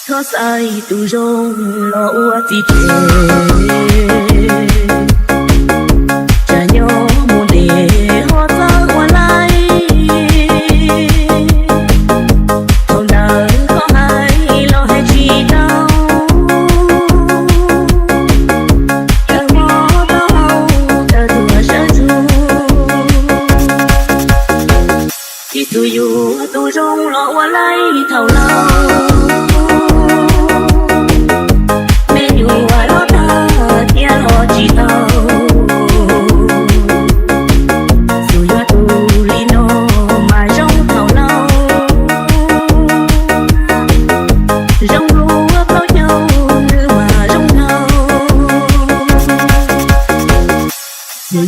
thoát ai tu rong lo ua ti tre cha nhớ muốn để họ ra qua lại không đời có ai lo hay chi đâu càng mơ đâu ta thừa sẽ du thì tu rong lo qua lại thầu lâu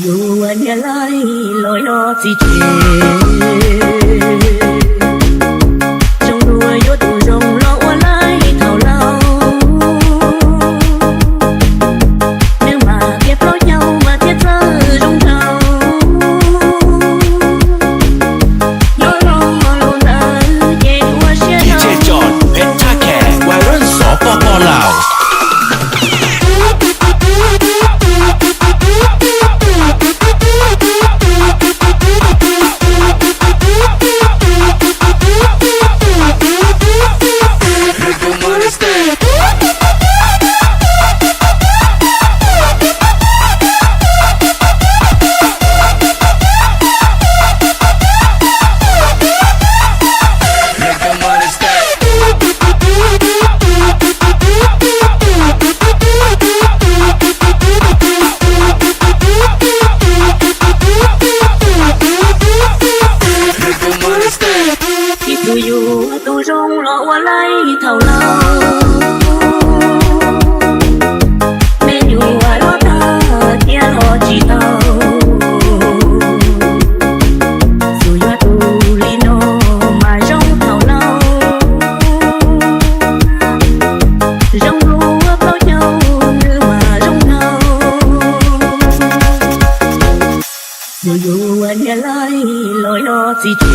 dù anh nghe lại lời nó gì thế trong đuôi vô tù rồng lo qua lại thảo lâu nếu mà ghép lối nhau mà thiết thơ rung thâu nói lo luôn ở về qua xe đâu DJ John เพชรท่าแขกวัยรุ่นสปป.ลาวtu rong lo qua lại thầu lâu mê nhu qua lo ta tia lo chỉ tao dù yo tu lino mà rong thầu lâu rong lúa bao nhau như mà rong nâu dù anh nghe lại lời nó gì thế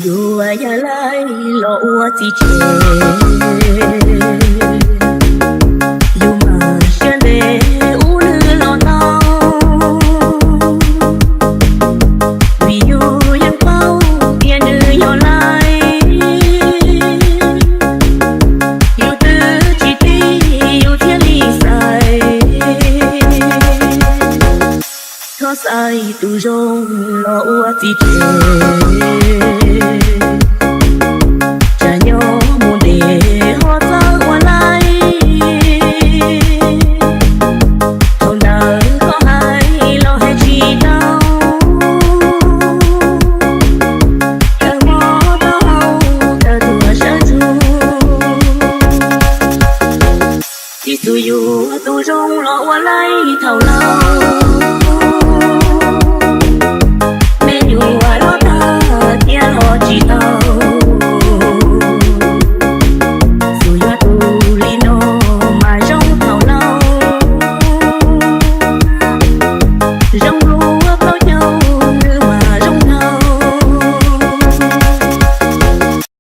dù ai lại lo ua gì chứ dù mà chân để u lư lo tao vì dùยังเฝ้าเพียงเดือยอไลอยู่ตื้อจีตีอยู่เทียลีใส่thoát ai tu rong lo ua gì chứ tu rong lo qua lại thầu lâu